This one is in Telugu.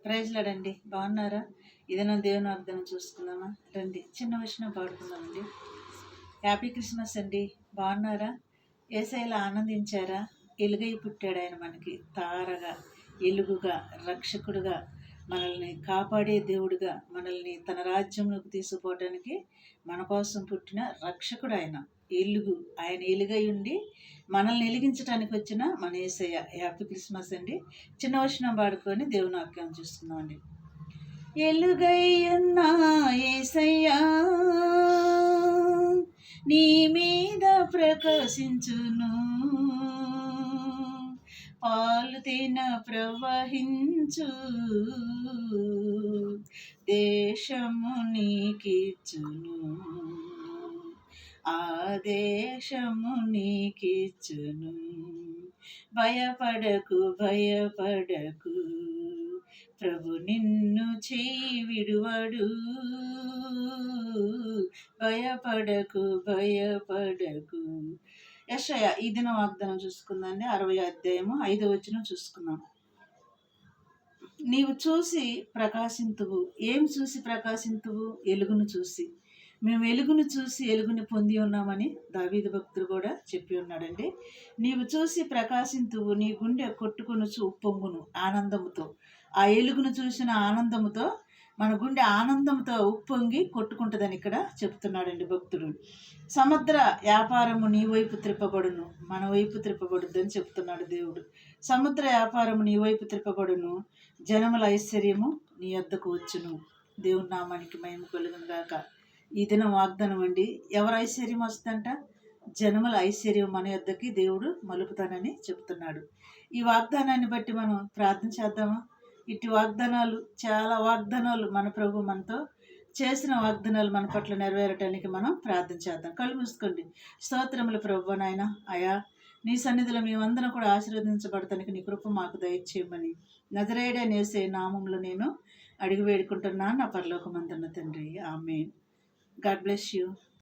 ప్రైజ్లాడండి. బాగున్నారా? ఇదేనా దేవుని వాగ్దానం చూసుకుందామా? రండి, చిన్న విషయం పాడుకుందామండి. హ్యాపీ క్రిస్మస్ అండి. బాగున్నారా? ఏసైలా ఆనందించారా? ఎలుగై పుట్టాడు ఆయన మనకి, తారగా, ఎలుగుగా, రక్షకుడుగా, మనల్ని కాపాడే దేవుడుగా, మనల్ని తన రాజ్యంలోకి తీసుకుపోవటానికి మన కోసం పుట్టిన రక్షకుడు ఆయన. ఆయన ఎలుగై ఉండి మనల్ని వెలిగించడానికి వచ్చిన మన యేసయ్య. హ్యాపీ క్రిస్మస్ అండి. చిన్న వచనం పాడుకొని దేవుని వాక్యం చూసుకుందామండి. ఎలుగై ఉన్న యేసయ్యా నీ మీద ప్రకాశించును, పాలు తేన ప్రవహించు దేశము నీకిచ్చును, ఆ దేశము నీకిచ్చును. భయపడకు భయపడకు, ప్రభు నిన్ను చేయి విడువడు. భయపడకు భయపడకు. యెషయా ఈ దిన వాగ్దానం చూసుకుందండి. 60వ అధ్యాయము 5వ వచనం చూసుకుందాం. నీవు చూసి ప్రకాశింతువు. ఏం చూసి ప్రకాశింతువు? ఎలుగును చూసి. మేము వెలుగును చూసి ఎలుగుని పొంది ఉన్నామని దావీదు భక్తుడు కూడా చెప్పి ఉన్నాడండి. నీవు చూసి ప్రకాశింతువు, నీ గుండె కొట్టుకొనుచు ఉప్పొంగును ఆనందముతో. ఆ ఎలుగును చూసిన ఆనందముతో మన గుండె ఆనందంతో ఉప్పొంగి కొట్టుకుంటుందని ఇక్కడ చెప్తున్నాడండి భక్తుడు. సముద్ర వ్యాపారము నీ వైపు త్రిప్పబడును, మన వైపు త్రిప్పబడుద్దు అని చెప్తున్నాడు దేవుడు. సముద్ర వ్యాపారము నీ వైపు త్రిప్పబడును, జనముల ఐశ్వర్యము నీ వద్దకు వచ్చును. దేవుని నామానికి మహిమ కలుగును గాక. ఈ దినం వాగ్దానం అండి. ఎవరు ఐశ్వర్యం వస్తుందంట? జనముల ఐశ్వర్యం మన యొద్దకి దేవుడు మలుపుతానని చెప్తున్నాడు. ఈ వాగ్దానాన్ని బట్టి మనం ప్రార్థన చేద్దామా? ఇటు వాగ్దానాలు, చాలా వాగ్దానాలు మన ప్రభు మనతో చేసిన వాగ్దానాలు మన పట్ల నెరవేరటానికి మనం ప్రార్థన చేద్దాం. కళ్ళు మూసుకోండి. స్తోత్రములు ప్రభు. నాయన అయా, నీ సన్నిధిలో మేమందరం కూడా ఆశీర్వదించబడటానికి నీ కృప మాకు దయచేయమని నజరేయుడైన యేసయ్య నామములో నేను అడిగి వేడుకుంటున్నాను నా పరలోకమందున్న తండ్రి. ఆమేన్. God bless you.